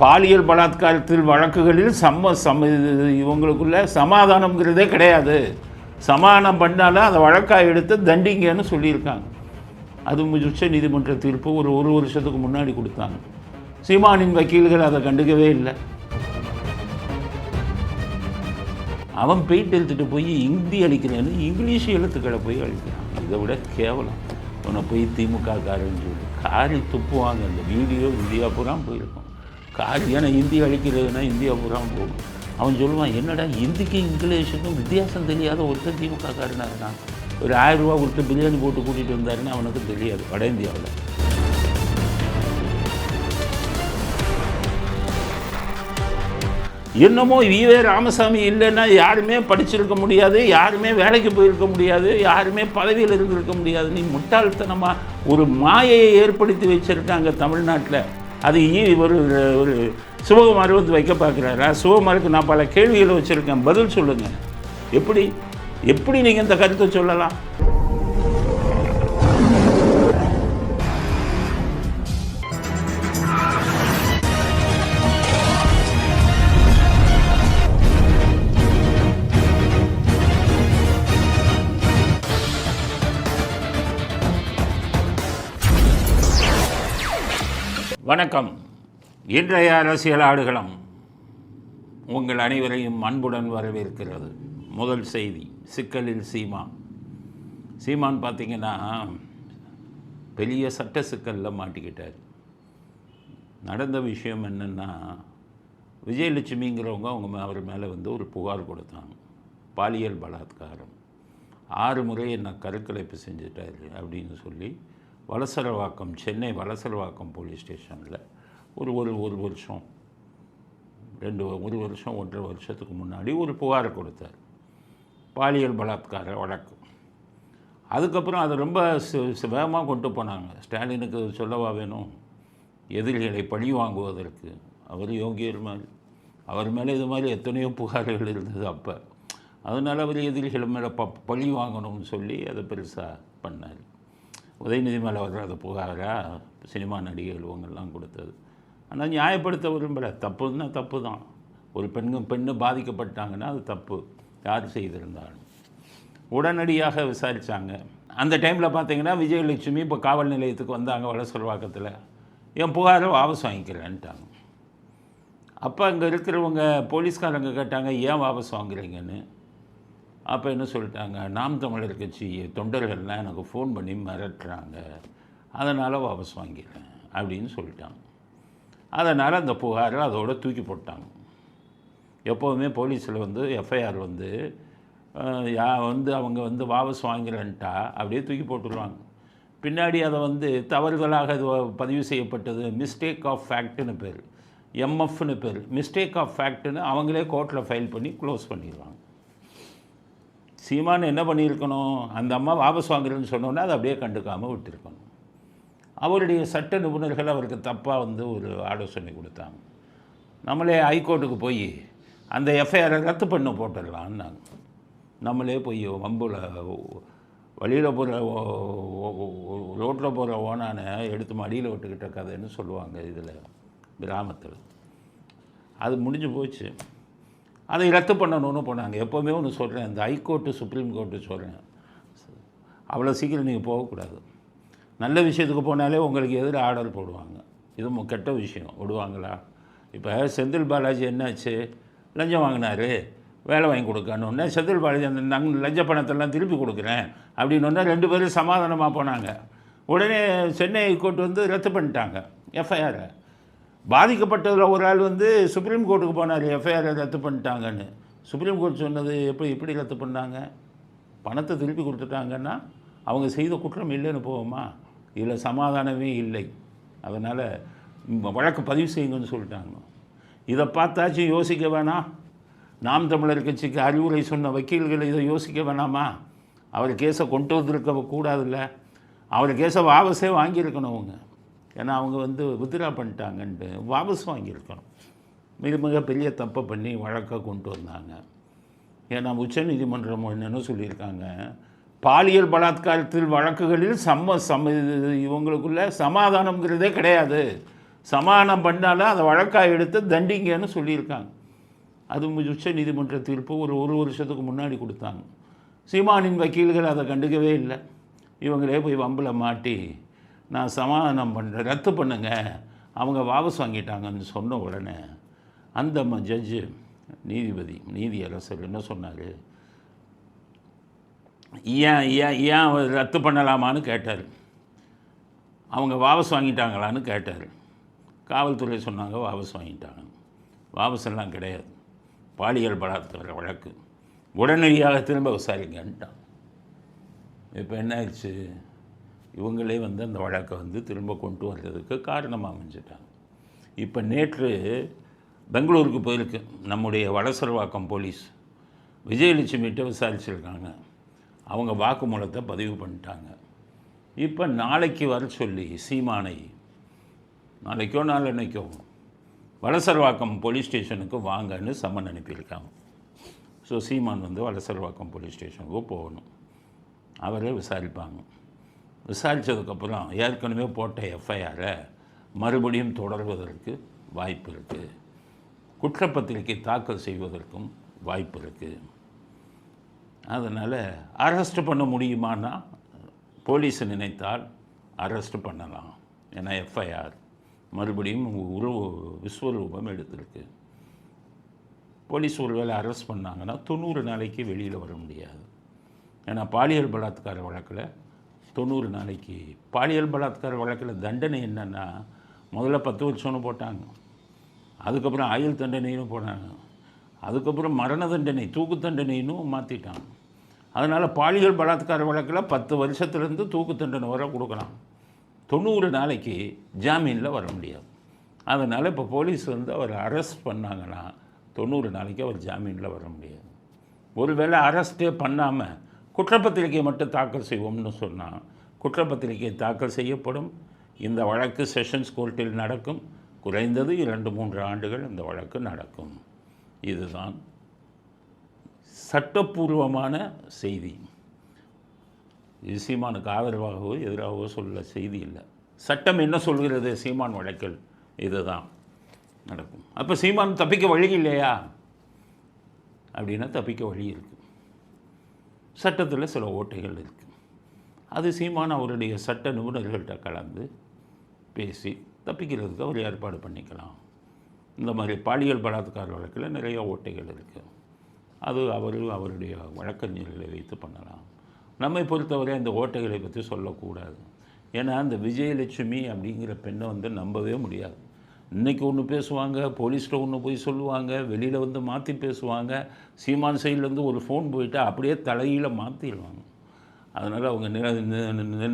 பாலியல் பலாத்காரத்தில் வழக்குகளில் இவங்களுக்குள்ள சமாதானம்ங்கிறதே கிடையாது. சமாதானம் பண்ணாலும் அதை வழக்காக எடுத்து தண்டிங்கன்னு சொல்லியிருக்காங்க. அது உச்ச நீதிமன்ற தீர்ப்பு ஒரு வருஷத்துக்கு முன்னாடி கொடுத்தாங்க. சீமானின் வக்கீல்கள் அதை கண்டுக்கவே இல்லை. அவன் பெயிண்ட் எழுத்துட்டு போய் இந்தி அழிக்கிறேன்னு இங்கிலீஷ் எழுத்துக்களை போய் அழிக்கிறான். இதை விட கேவலம். உன்னை போய் திமுக காரன்னு சொல்லி காரி துப்புவாங்க. அந்த வீடியோ இந்தியா பூரா போயிருக்கும். காரி ஏன்னா இந்தி அழிக்கிறதுனா இந்தியா பூரா போகும். அவன் சொல்லுவான், என்னடா இந்திக்கும் இங்கிலீஷுக்கும் வித்தியாசம் தெரியாத ஒருத்தர் திமுக காரனாக இருக்கான். ஒரு 1000 ரூபா கொடுத்து பிரியாணி போட்டு கூட்டிகிட்டு வந்தாருன்னு அவனுக்கு தெரியாது வட இந்தியாவில். என்னமோ ஈவே ராமசாமி இல்லைன்னா யாருமே படிச்சிருக்க முடியாது, யாருமே வேலைக்கு போயிருக்க முடியாது, யாருமே பதவியில் இருந்திருக்க முடியாது. நீ முட்டாள்தனமாக ஒரு மாயையை ஏற்படுத்தி வச்சுருக்காங்க தமிழ்நாட்டில். அது ஒரு ஒரு சிவகுமார் வந்து வைக்க பார்க்குறாரா? சிவகுமாருக்கு நான் பல கேள்விகளை வச்சுருக்கேன், பதில் சொல்லுங்கள். எப்படி நீங்கள் இந்த கருத்தை சொல்லலாம்? வணக்கம். இன்றைய அரசியல் ஆடுகளம் உங்கள் அனைவரையும் அன்புடன் வரவேற்கிறது. முதல் செய்தி, சிக்கலில் சீமான் பார்த்திங்கன்னா பெரிய சட்ட சிக்கலில் மாட்டிக்கிட்டார். நடந்த விஷயம் என்னென்னா, விஜயலட்சுமிங்கிறவங்க அவர் மேலே வந்து ஒரு புகார் கொடுத்தாங்க. பாலியல் பலாத்காரம் 6 முறை என்னை கருக்கலைப்பு செஞ்சுட்டார் அப்படின்னு சொல்லி வலசரவாக்கம், சென்னை வலசரவாக்கம் போலீஸ் ஸ்டேஷனில் ஒரு வருஷம் 1.5 வருஷத்துக்கு முன்னாடி ஒரு புகாரை கொடுத்தார். பாலியல் பலாத்கார வழக்கு. அதுக்கப்புறம் அதை ரொம்ப வேகமாக கொண்டு போனாங்க. ஸ்டாலினுக்கு சொல்லவா வேணும்? எதிரிகளை பழி வாங்குவதற்கு அவர் யோகியர் மாதிரி, அவர் மேலே இது மாதிரி எத்தனையோ புகார்கள் இருந்தது அப்போ. அதனால் அவர் எதிரிகள் மேலே பழி வாங்கணும்னு சொல்லி அதை பெருசாக பண்ணார். உதயநிதி மேலே வர்ற புகாராக சினிமா நடிகைகள் இவங்கெல்லாம் கொடுத்தது. ஆனால் நியாயப்படுத்த விரும்பலை. தப்புன்னா தப்பு தான். ஒரு பெண்ணு பாதிக்கப்பட்டாங்கன்னா அது தப்பு, யார் செய்திருந்தாலும். உடனடியாக விசாரித்தாங்க. அந்த டைமில் பார்த்தீங்கன்னா விஜயலட்சுமி இப்போ காவல் நிலையத்துக்கு வந்தாங்க வலசரவாக்கத்தில். என் புகாரை வாபஸ் வாங்கிக்கிறேன்ட்டாங்க. அப்போ அங்கே இருக்கிறவங்க போலீஸ்காரங்க கேட்டாங்க, ஏன் வாபஸ் வாங்குறீங்கன்னு. அப்போ என்ன சொல்லிட்டாங்க, நாம் தமிழர் கட்சி தொண்டர்கள்லாம் எனக்கு ஃபோன் பண்ணி மிரட்டுறாங்க, அதனால் வாபஸ் வாங்கிடுறேன் அப்படின்னு சொல்லிட்டாங்க. அதனால் அந்த புகாரை அதோடு தூக்கி போட்டாங்க. எப்போதுமே போலீஸில் வந்து எஃப்ஐஆர் வந்து அவங்க வந்து வாபஸ் வாங்கிறேன்ட்டா அப்படியே தூக்கி போட்டுருவாங்க. பின்னாடி அதை வந்து தவறுதலாக அது பதிவு செய்யப்பட்டது, மிஸ்டேக் ஆஃப் ஃபேக்ட்னு பேர், எம்எஃப்னு பேர், மிஸ்டேக் ஆஃப் ஃபேக்ட்னு அவங்களே கோர்ட்டில் ஃபைல் பண்ணி க்ளோஸ் பண்ணிடுவாங்க. சீமான் என்ன பண்ணியிருக்கணும், அந்த அம்மா வாபஸ் வாங்குறேன்னு சொன்னோன்னே அதை அப்படியே கண்டுக்காமல் விட்டுருக்கணும். அவருடைய சட்ட நிபுணர்கள் அவருக்கு தப்பாக வந்து ஒரு ஆலோசனை கொடுத்தாங்க. நம்மளே ஹைகோர்ட்டுக்கு போய் அந்த எஃப்ஐஆரை ரத்து பண்ண போட்டுடலான்னாங்க. நம்மளே போய் வம்புல வழியில் போகிற ரோட்டில் போகிற ஓனானை எடுத்து மடியில் விட்டுக்கிட்ட கதைன்னு சொல்லுவாங்க இதில் கிராமத்தில். அது முடிஞ்சு போச்சு. அதை ரத்து பண்ணணும்னு போனாங்க. எப்போவுமே ஒன்று சொல்கிறேன், இந்த ஹைகோர்ட்டு சுப்ரீம் கோர்ட்டு சொல்கிறேன், அவ்வளோ சீக்கிரம் நீங்கள் போகக்கூடாது. நல்ல விஷயத்துக்கு போனாலே உங்களுக்கு எதிராக ஆர்டர் போடுவாங்க. இது கெட்ட விஷயம் விடுவாங்களா? இப்போ செந்தில் பாலாஜி என்னாச்சு, லஞ்சம் வாங்கினார், வேலை வாங்கி கொடுக்கணுன்னே செந்தில் பாலாஜி அந்த லஞ்ச பணத்தெல்லாம் திருப்பி கொடுக்குறேன் அப்படின்னொன்னே 2 பேரும் சமாதானமாக போனாங்க. உடனே சென்னை ஹைகோர்ட் வந்து ரத்து பண்ணிட்டாங்க எஃப்ஐஆரை. பாதிக்கப்பட்டதில் ஒரு ஆள் வந்து சுப்ரீம் கோர்ட்டுக்கு போனார், எஃப்ஐஆரை ரத்து பண்ணிட்டாங்கன்னு. சுப்ரீம் கோர்ட் சொன்னது எப்படி ரத்து பண்ணாங்க? பணத்தை திருப்பி கொடுத்துட்டாங்கன்னா அவங்க செய்த குற்றம் இல்லைன்னு போவோமா? இதில் சமாதானமே இல்லை. அதனால் வழக்கு பதிவு செய்யுங்கன்னு சொல்லிட்டாங்க. இதை பார்த்தாச்சும் யோசிக்க வேணாம்? நாம் தமிழர் கட்சிக்கு அறிவுரை சொன்ன வக்கீல்கள் இதை யோசிக்க வேணாமா? அவர் கேஸை கொண்டு வந்திருக்க கூடாதுல்ல, அவர் கேஸை வாபஸே வாங்கியிருக்கணும் அவங்க. ஏன்னா அவங்க வந்து வித்ரா பண்ணிட்டாங்கன்ட்டு வாபஸ் வாங்கியிருக்கணும். மிக பெரிய தப்பை பண்ணி வழக்கை கொண்டு வந்தாங்க. ஏன்னா உச்ச நீதிமன்றம் என்னென்னு சொல்லியிருக்காங்க, பாலியல் பலாத்காரத்தில் வழக்குகளில் இவங்களுக்குள்ள சமாதானம்ங்கிறதே கிடையாது, சமாதானம் பண்ணாலும் அதை வழக்காக எடுத்து தண்டிங்கன்னு சொல்லியிருக்காங்க. அது உச்ச நீதிமன்ற தீர்ப்பு ஒரு வருஷத்துக்கு முன்னாடி கொடுத்தாங்க. சீமானின் வக்கீல்கள் அதை கண்டுக்கவே இல்லை. இவங்களே போய் வம்பில் மாட்டி நான் சமாதானம் பண்ணுறேன், ரத்து பண்ணுங்க, அவங்க வாபஸ் வாங்கிட்டாங்கன்னு சொன்ன உடனே அந்த ஜட்ஜு நீதியரசர் என்ன சொன்னார், ஏன் ரத்து பண்ணலாமான்னு கேட்டார். அவங்க வாபஸ் வாங்கிட்டாங்களான்னு கேட்டார். காவல்துறை சொன்னாங்க வாபஸ் வாங்கிட்டாங்க. வாபஸெல்லாம் கிடையாது, பாலியல் பலாத்கார வழக்கு, உடனடியாக திரும்ப விசாரிங்கன்ட்டான். இப்போ என்ன ஆயிடுச்சு, இவங்களே அந்த வழக்கை திரும்ப கொண்டு வர்றதுக்கு காரணமாக அமைஞ்சிட்டாங்க. இப்போ நேற்று பெங்களூருக்கு போயிருக்கு நம்முடைய வடசர்வாக்கம் போலீஸ். விஜயலட்சுமிகிட்ட விசாரிச்சிருக்காங்க. அவங்க வாக்குமூலத்தை பதிவு பண்ணிட்டாங்க. இப்போ நாளைக்கு வர சொல்லி சீமானை நாளைக்கோ நாளன்னைக்கோ வடசர்வாக்கம் போலீஸ் ஸ்டேஷனுக்கு வாங்கன்னு சம்மன் அனுப்பியிருக்காங்க. ஸோ சீமான் வடசர்வாக்கம் போலீஸ் ஸ்டேஷனுக்கு போகணும். அவரே விசாரிப்பாங்க. விசாரித்ததுக்கப்புறம் ஏற்கனவே போட்ட எஃப்ஐஆரை மறுபடியும் தொடர்வதற்கு வாய்ப்பு இருக்குது. குற்றப்பத்திரிகை தாக்கல் செய்வதற்கும் வாய்ப்பு இருக்குது. அதனால் அரெஸ்ட் பண்ண முடியுமானா போலீஸை நினைத்தால் அரெஸ்ட் பண்ணலாம். ஏன்னா எஃப்ஐஆர் மறுபடியும் விஸ்வரூபம் எடுத்திருக்கு. போலீஸ் ஒருவேளை அரெஸ்ட் பண்ணாங்கன்னா 90 நாளைக்கு வெளியில் வர முடியாது. ஏன்னா பாலியல் பலாத்கார வழக்கில் 90 நாளைக்கு, பாலியல் பலாத்கார வழக்கில் தண்டனை என்னென்னா முதல்ல 10 வருஷம்னு போட்டாங்க, அதுக்கப்புறம் ஆயுள் தண்டனைன்னு போனாங்க, அதுக்கப்புறம் மரண தண்டனை தூக்கு தண்டனைன்னு மாற்றிட்டாங்க. அதனால் பாலியல் பலாத்கார வழக்கில் 10 வருஷத்துலேருந்து தூக்கு தண்டனை வர கொடுக்கலாம். 90 நாளைக்கு ஜாமீனில் வர முடியாது. அதனால் இப்போ போலீஸ் அவர் அரெஸ்ட் பண்ணாங்கன்னா 90 நாளைக்கு அவர் ஜாமீனில் வர முடியாது. ஒருவேளை அரெஸ்ட்டே பண்ணாமல் குற்றப்பத்திரிகை மட்டும் தாக்கல் செய்வோம்னு சொன்னால் குற்றப்பத்திரிகை தாக்கல் செய்யப்படும். இந்த வழக்கு செஷன்ஸ் கோர்ட்டில் நடக்கும். குறைந்தது 2-3 ஆண்டுகள் இந்த வழக்கு நடக்கும். இதுதான் சட்டப்பூர்வமான செய்தி. இது சீமானுக்கு ஆதரவாகவோ எதிராகவோ சொல்ல செய்தி இல்லை. சட்டம் என்ன சொல்கிறது சீமான் வழக்கில், இதுதான் நடக்கும். அப்போ சீமான் தப்பிக்க வழி இல்லையா அப்படின்னா தப்பிக்க வழி இருக்குது. சட்டத்தில் சில ஓட்டைகள் இருக்குது. அது சீமான் அவருடைய சட்ட நிபுணர்கள்ட்ட கலந்து பேசி தப்பிக்கிறதுக்கு அவர் ஏற்பாடு பண்ணிக்கலாம். இந்த மாதிரி பாலியல் பலாத்கார வழக்கில் நிறைய ஓட்டைகள் இருக்குது. அது அவருடைய வழக்கறிஞர்களை வைத்து பண்ணலாம். நம்மை பொறுத்தவரை அந்த ஓட்டைகளை பற்றி சொல்லக்கூடாது. ஏன்னா அந்த விஜயலட்சுமி அப்படிங்கிற பெண்ணை நம்பவே முடியாது. இன்றைக்கி ஒன்று பேசுவாங்க, போலீஸ்கிட்ட ஒன்று போய் சொல்லுவாங்க, வெளியில் மாற்றி பேசுவாங்க. சீமான் சைட்லேருந்து ஒரு ஃபோன் போயிட்டு அப்படியே தலையில் மாற்றிடுவாங்க. அதனால் அவங்க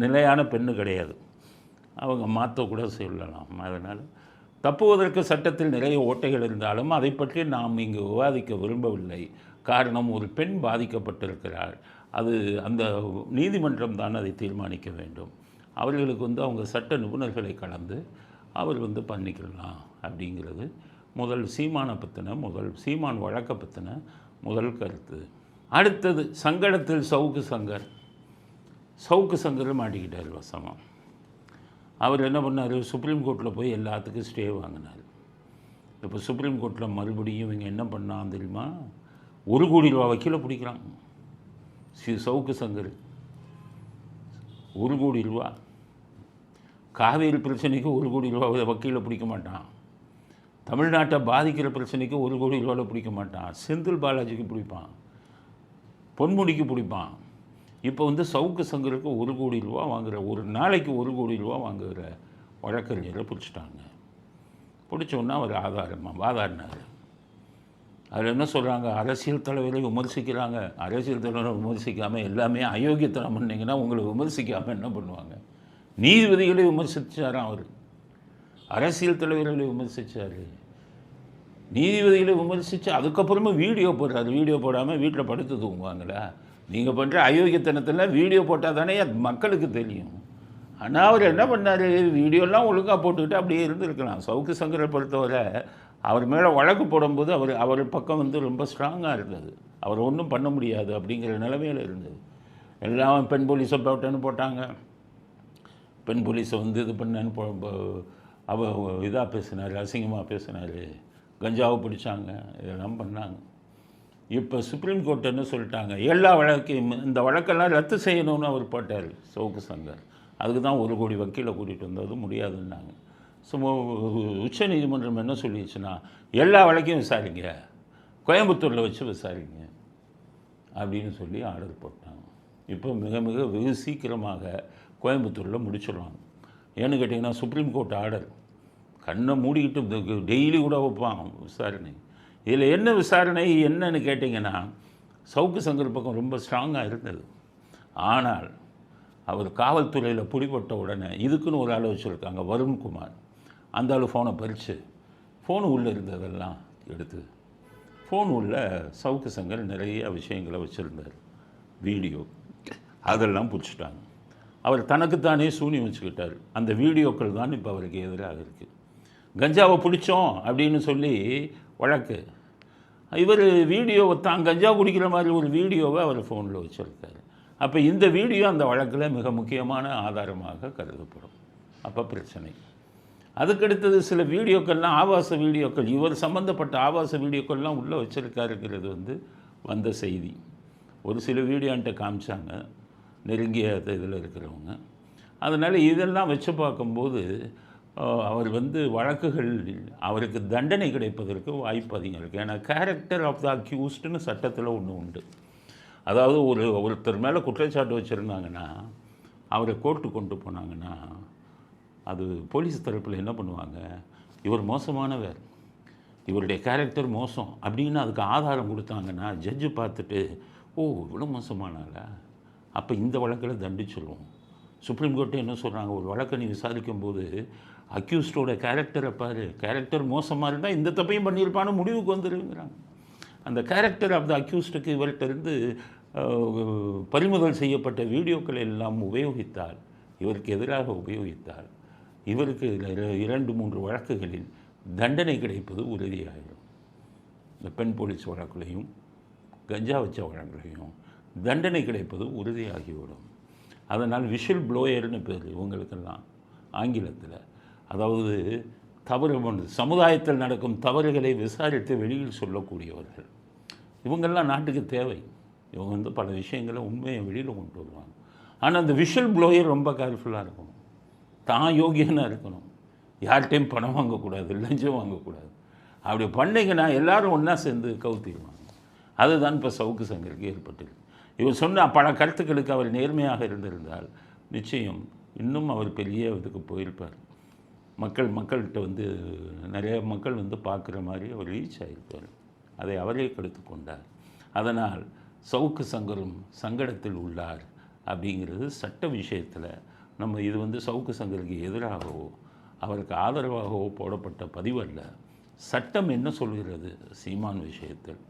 நிலையான பெண்ணு கிடையாது. அவங்க மாற்றக்கூட சொல்லலாம். அதனால் தப்புவதற்கு சட்டத்தில் நிறைய ஓட்டைகள் இருந்தாலும் அதை பற்றி நாம் இங்கு விவாதிக்க விரும்பவில்லை. காரணம், ஒரு பெண் பாதிக்கப்பட்டிருக்கிறார். அது அந்த நீதிமன்றம் தான் அதை தீர்மானிக்க வேண்டும். அவர்களுக்கு அவங்க சட்ட நிபுணர்களை கலந்து அவர் பண்ணிக்கலாம் அப்படிங்கிறது சீமானை பற்றின சீமான் வழக்கை பற்றின முதல் கருத்து. அடுத்தது சங்கடத்தில் சவுக்கு சங்கர் மாட்டிக்கிட்டார் வசமாக. அவர் என்ன பண்ணார், சுப்ரீம் கோர்ட்டில் போய் எல்லாத்துக்கும் ஸ்டே வாங்கினார். இப்போ சுப்ரீம் கோர்ட்டில் மறுபடியும் இவங்க என்ன பண்ணான் தெரியுமா, 1 கோடி ரூபா வக்கீலை பிடிக்கிறான். சவுக்கு சங்கர் 1 கோடி ரூபா. காவேரி பிரச்சனைக்கு 1 கோடி ரூபா வக்கீலை பிடிக்க மாட்டான். தமிழ்நாட்டை பாதிக்கிற பிரச்சனைக்கு 1 கோடி ரூபாவில் பிடிக்க மாட்டான். செந்தில் பாலாஜிக்கு பிடிப்பான், பொன்முடிக்கு பிடிப்பான். இப்போ சவுக்கு சங்கருக்கு 1 கோடி ரூபா வாங்குகிற, ஒரு நாளைக்கு 1 கோடி ரூபா வாங்குகிற வழக்கறிஞரை பிடிச்சிட்டாங்க. பிடிச்சோன்னா அவர் வாதாடினார். அதில் என்ன சொல்கிறாங்க, அரசியல் தலைவரை விமர்சிக்கிறாங்க. அரசியல் தலைவரை விமர்சிக்காமல் எல்லாமே அயோக்கியத்தனம் பண்ணிங்கன்னா உங்களை விமர்சிக்காமல் என்ன பண்ணுவாங்க? நீதிபதிகளை விமர்சித்தாராம் அவர். அரசியல் தலைவர்களை விமர்சித்தார், நீதிபதிகளை விமர்சித்து அதுக்கப்புறமா வீடியோ போடுறாரு. வீடியோ போடாமல் வீட்டில் படுத்து தூங்குவாங்களா? நீங்கள் பண்ணுற அயோக்கியத்தனத்தில் வீடியோ போட்டால் தானே மக்களுக்கு தெரியும். ஆனால் அவர் என்ன பண்ணார், வீடியோலாம் ஒழுங்காக போட்டுக்கிட்டு அப்படியே இருந்திருக்கலாம். சவுக்கு சங்கரை பொறுத்தவரை அவர் மேலே வழக்கு போடும்போது அவர் பக்கம் ரொம்ப ஸ்ட்ராங்காக இருந்தது. அவர் ஒன்றும் பண்ண முடியாது அப்படிங்கிற நிலைமையில் இருந்தது. எல்லாம் பெண் போலீஸை போட்டேன்னு போட்டாங்க. பெண் போலீஸை இது பண்ணேன்னு இதாக பேசினார், அசிங்கமாக பேசினார், கஞ்சாவை பிடிச்சாங்க, இதெல்லாம் பண்ணாங்க. இப்போ சுப்ரீம் கோர்ட் என்ன சொல்லிட்டாங்க, எல்லா வழக்கையும் இந்த வழக்கெல்லாம் ரத்து செய்யணும்னு அவர் போட்டார் சவுக்கு சங்கர். அதுக்கு தான் 1 கோடி வக்கீலை கூட்டிகிட்டு வந்தது முடியாதுன்னாங்க. ஸோ உச்ச நீதிமன்றம் என்ன சொல்லிடுச்சுன்னா, எல்லா வழக்கையும் விசாரிங்க, கோயம்புத்தூரில் வச்சு விசாரிங்க அப்படின்னு சொல்லி ஆர்டர் போட்டாங்க. இப்போ மிக மிக வெகு சீக்கிரமாக கோயம்புத்தூரில் முடிச்சிடுவாங்க. ஏன்னு கேட்டிங்கன்னா சுப்ரீம் கோர்ட் ஆர்டர், கண்ணை மூடிக்கிட்டு டெய்லி கூட வைப்பாங்க விசாரணை. இதில் என்ன விசாரணை என்னன்னு கேட்டிங்கன்னா, சவுக்கு சங்கர் பக்கம் ரொம்ப ஸ்ட்ராங்காக இருந்தது. ஆனால் அவர் காவல்துறையில் பிடிபட்ட உடனே இதுக்குன்னு ஒரு ஆள் வச்சுருக்காங்க, வருண்குமார். அந்த ஆள் ஃபோனை பறித்து ஃபோனு உள்ளே இருந்ததெல்லாம் எடுத்து, ஃபோன் உள்ள சவுக்கு சங்கர் நிறைய விஷயங்களை வச்சுருந்தார், வீடியோ, அதெல்லாம் பிடிச்சிட்டாங்க. அவர் தனக்குத்தானே சூனியம் வச்சுக்கிட்டார். அந்த வீடியோக்கள் தான் இப்போ அவருக்கு எதிராக இருக்குது. கஞ்சாவை பிடிச்சோம் அப்படின்னு சொல்லி வழக்கு, இவர் வீடியோவை தான் கஞ்சா குடிக்கிற மாதிரி ஒரு வீடியோவை அவர் ஃபோனில் வச்சுருக்காரு. அப்போ இந்த வீடியோ அந்த வழக்கில் மிக முக்கியமான ஆதாரமாக கருதப்படும். அப்போ பிரச்சனை. அதுக்கடுத்தது சில வீடியோக்கள்லாம் ஆபாச வீடியோக்கள், இவர் சம்மந்தப்பட்ட ஆபாச வீடியோக்கள்லாம் உள்ளே வச்சுருக்காருங்கிறது வந்த செய்தி. ஒரு சில வீடியோன்ட்ட காமிச்சாங்க நெருங்கிய இதில் இருக்கிறவங்க. அதனால் இதெல்லாம் வச்சு பார்க்கும்போது அவர் வழக்குகள் அவருக்கு தண்டனை கிடைப்பதற்கு வாய்ப்பு அதிகம் இருக்குது. ஏன்னா கேரக்டர் ஆஃப் த அக்யூஸ்டுன்னு சட்டத்தில் ஒன்று உண்டு. அதாவது ஒருத்தர் மேலே குற்றச்சாட்டு வச்சுருந்தாங்கன்னா, அவரை கோர்ட்டு கொண்டு போனாங்கன்னா, அது போலீஸ் தரப்பில் என்ன பண்ணுவாங்க, இவர் மோசமானவர், இவருடைய கேரக்டர் மோசம் அப்படின்னு அதுக்கு ஆதாரம் கொடுத்தாங்கன்னா, ஜட்ஜு பார்த்துட்டு இவ்வளோ மோசமானால அப்போ இந்த வழக்கில் தண்டிச்சிடுவோம். சுப்ரீம் கோர்ட்டு என்ன சொல்கிறாங்க, ஒரு வழக்கை நீ விசாரிக்கும் போது அக்யூஸ்டோட கேரக்டரை பாரு, கேரக்டர் மோசமாக இருந்தால் இந்த தப்பையும் பண்ணியிருப்பான்னு முடிவுக்கு வந்துருங்கிறாங்க. அந்த கேரக்டர் ஆஃப் த அக்யூஸ்டுக்கு இவர்கிட்ட இருந்து பறிமுதல் செய்யப்பட்ட வீடியோக்களை எல்லாம் உபயோகித்தால், இவருக்கு எதிராக உபயோகித்தால், இவருக்கு 2-3 வழக்குகளில் தண்டனை கிடைப்பது உறுதியாகிடும். இந்த பெண் போலீஸ் வழக்குலையும் கஞ்சா வச்ச வழக்குலையும் தண்டனை கிடைப்பது உறுதியாகிவிடும். அதனால் விஷல் ப்ளோயர்னு பேர் இவங்களுக்கெல்லாம் ஆங்கிலத்தில். அதாவது சமுதாயத்தில் நடக்கும் தவறுகளை விசாரித்து வெளியில் சொல்லக்கூடியவர்கள். இவங்கெல்லாம் நாட்டுக்கு தேவை. இவங்க பல விஷயங்களை உண்மையை வெளியில் கொண்டு வருவாங்க. ஆனால் அந்த விஷல் ப்ளோயர் ரொம்ப கேர்ஃபுல்லாக இருக்கணும், தான் யோகியனாக இருக்கணும், யார்கிட்டையும் பணம் வாங்கக்கூடாது, லஞ்சம் வாங்கக்கூடாது. அப்படி பண்ணிங்கன்னா எல்லோரும் ஒன்றா சேர்ந்து கவுத்திடுவாங்க. அதுதான் இப்போ சவுக்கு சங்கருக்கு ஏற்பட்டது. இவர் சொன்ன பல கருத்துக்களுக்கு அவர் நேர்மையாக இருந்திருந்தால் நிச்சயம் இன்னும் அவர் பெரிய இதுக்கு போயிருப்பார். மக்கள்கிட்ட நிறைய மக்கள் பார்க்குற மாதிரி அவர் ரீச் ஆகியிருப்பார். அதை அவரே கெடுத்து கொண்டார். அதனால் சவுக்கு சங்கரும் சங்கடத்தில் உள்ளார் அப்படிங்கிறது சட்ட விஷயத்தில் நம்ம இது சவுக்கு சங்கருக்கு எதிராகவோ அவருக்கு ஆதரவாகவோ போடப்பட்ட பதிவல்ல. சட்டம் என்ன சொல்கிறது சீமான் விஷயத்தில்,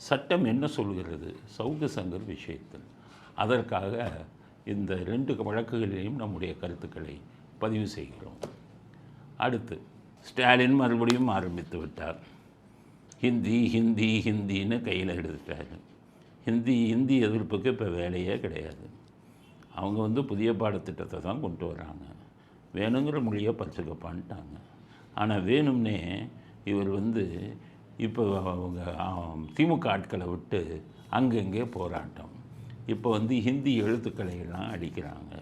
சட்டம் என்ன சொல்கிறது சவுக்கு சங்கர் விஷயத்தில். அதற்காக இந்த 2 வழக்குகளிலையும் நம்முடைய கருத்துக்களை பதிவு செய்கிறோம். அடுத்து ஸ்டாலின் மறுபடியும் ஆரம்பித்து விட்டார். ஹிந்தி ஹிந்தி ஹிந்தின்னு கையில் எடுத்துட்டார். ஹிந்தி எதிர்ப்புக்கு இப்போ வேலையே கிடையாது. அவங்க புதிய பாடத்திட்டத்தை தான் கொண்டு வராங்க. வேணுங்கிற மொழியை பறிச்சுக்கப்பான்ட்டாங்க. ஆனால் வேணும்னே இவர் இப்போ அவங்க திமுக ஆட்களை விட்டு அங்கங்கே போராட்டம். இப்போ ஹிந்தி எழுத்துக்களை எல்லாம் அடிக்கிறாங்க.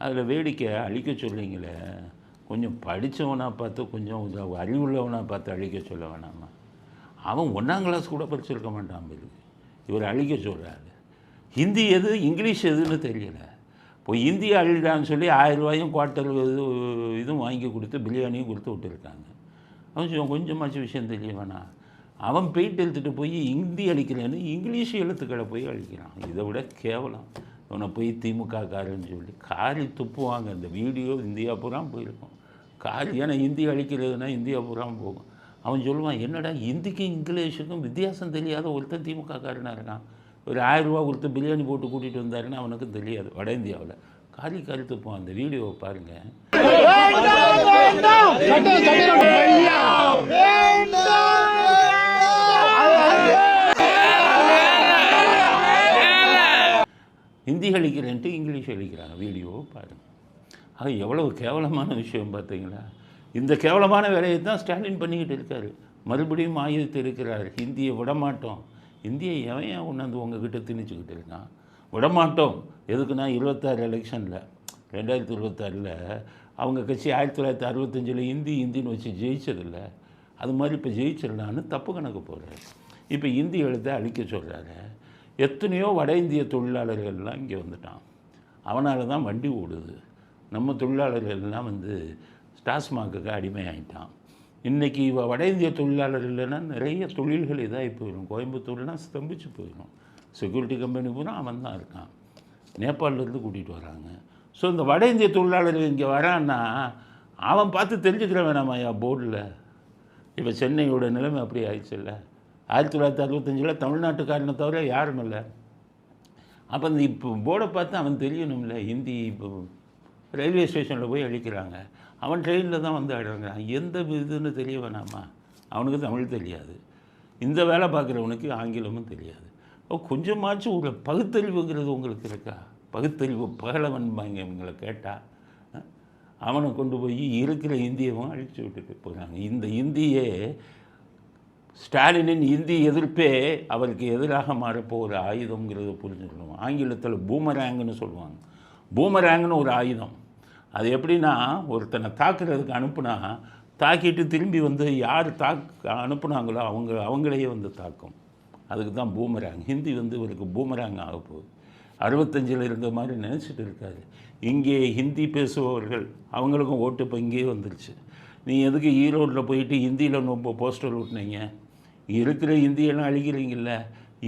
அதில் வேடிக்கை அழிக்க சொல்லிங்களே, கொஞ்சம் படித்தவனாக பார்த்து கொஞ்சம் அறிவுள்ளவனாக பார்த்து அழிக்க சொல்ல வேணாமா? அவன் 1ஆம் கிளாஸ் கூட படிச்சிருக்க மாட்டான். இவர் அழிக்க சொல்கிறாரு. ஹிந்தி எது இங்கிலீஷ் எதுன்னு தெரியல. இப்போ ஹிந்தி அழிடான்னு சொல்லி 1000 ரூபாயும் குவார்ட்டர் இதுவும் வாங்கி கொடுத்து பிரியாணியும் கொடுத்து விட்டுருக்காங்க. அவன் கொஞ்சமாச்சும் விஷயம் தெரிய வேணாம். அவன் போயிட்டு எடுத்துகிட்டு போய் ஹிந்தி அழிக்கிறேன்னு இங்கிலீஷ் எழுத்துக்களை போய் அழிக்கிறான். இதை விட கேவலம். அவனை போய் திமுக காரன்னு சொல்லி காரி துப்புவாங்க. இந்த வீடியோ இந்தியா பூரா போயிருக்கும். ஏன்னா ஹிந்தி அழிக்கிறதுனா இந்தியா பூரா போகும். அவன் சொல்லுவான், என்னடா ஹிந்திக்கும் இங்கிலீஷுக்கும் வித்தியாசம் தெரியாத ஒருத்தன் திமுக காரனாக இருக்கான், ஒரு 1000 ரூபா கொடுத்து பிரியாணி போட்டு கூட்டிகிட்டு வந்தாருன்னு அவனுக்கும் தெரியாது. வட இந்தியாவில் காரி துப்புவான். அந்த வீடியோவை பாருங்கள். ஹிந்தி அழிக்கிறேன்ட்டு இங்கிலீஷ் அழிக்கிறாங்க. வீடியோவை பாருங்கள். அது எவ்வளவு கேவலமான விஷயம் பார்த்தீங்களா? இந்த கேவலமான வேலையை தான் ஸ்டாலின் பண்ணிக்கிட்டு இருக்காரு. மறுபடியும் ஆயுதத்தை இருக்கிறார். இந்தியை விடமாட்டோம். இந்தியை எவன் கொண்டாந்து உங்ககிட்ட திணிச்சுக்கிட்டு இருக்கான்? விடமாட்டோம். எதுக்குன்னா 26 எலெக்ஷனில் 2026 அவங்க கட்சி 1965 இந்தின்னு வச்சு ஜெயிச்சதில்லை. அது மாதிரி இப்போ ஜெயிச்சிடலான்னு தப்பு கணக்கு போடுறாரு. இப்போ இந்தி எழுத்தை அழிக்க சொல்கிறாரு. எத்தனையோ வட இந்திய தொழிலாளர்கள்லாம் இங்கே வந்துட்டான். அவனால் தான் வண்டி ஓடுது. நம்ம தொழிலாளர்கள்லாம் டாஸ்மாகுக்கு அடிமையாகிட்டான். இன்றைக்கி வட இந்திய தொழிலாளர்கள் இல்லைன்னா நிறைய தொழில்கள் இதாகி போயிடும். கோயம்புத்தூர்லாம் ஸ்தம்பிச்சு போயிடும். செக்யூரிட்டி கம்பெனி பூரா அவன் தான் இருக்கான். நேபாளிலேருந்து கூட்டிகிட்டு வராங்க. ஸோ இந்த வட இந்திய தொழிலாளர்கள் இங்கே வரான்னா அவன் பார்த்து தெரிஞ்சுக்கிற வேணாமாயா போர்டில். இப்போ சென்னையோட நிலைமை அப்படி ஆயிடுச்சுல்ல. 1965 தமிழ்நாட்டுக்காரனை தவிர யாரும் இல்லை. அப்போ இந்த இப்போ போர்டை பார்த்து அவன் தெரியணும்ல. ஹிந்தி இப்போ ரயில்வே ஸ்டேஷனில் போய் அழிக்கிறாங்க. அவன் ட்ரெயினில் தான் அடங்குறான். எந்த இதுன்னு தெரிய வேணாமா? அவனுக்கு தமிழ் தெரியாது. இந்த வேலை பார்க்குறவனுக்கு ஆங்கிலமும் தெரியாது. கொஞ்சமாச்சும் ஒரு பகுத்தறிவுங்கிறது உங்களுக்கு இருக்கா? பகுத்தறிவு பகலவன்பாங்க இவங்களை கேட்டால். அவனை கொண்டு போய் இருக்கிற இந்தியவும் அழிச்சு விட்டுட்டு போகிறாங்க. இந்த இந்தியே ஸ்டாலினின் இந்தி எதிர்ப்பே அவருக்கு எதிராக மாறப்போகிற ஆயுதங்கிறத புரிஞ்சுக்கணும். ஆங்கிலத்தில் பூமராங்குன்னு சொல்லுவாங்க. பூமராங்குன்னு ஒரு ஆயுதம். அது எப்படின்னா, ஒருத்தனை தாக்குறதுக்கு அனுப்புனா தாக்கிட்டு திரும்பி யார் அனுப்புனாங்களோ அவங்களையே தாக்கும். அதுக்கு தான் பூமராங். ஹிந்தி இவருக்கு பூமராங் ஆக போகுது. 65 இருந்த மாதிரி நினச்சிட்டு இருக்காரு. இங்கே ஹிந்தி பேசுபவர்கள் அவங்களுக்கும் ஓட்டு இப்போ இங்கேயே வந்துருச்சு. நீ எதுக்கு ஈரோட்டில் போயிட்டு ஹிந்தியில் ரொம்ப போஸ்டர் ஓட்டினீங்க? இருக்கிற ஹிந்தியெல்லாம் அழிக்கிறீங்கள.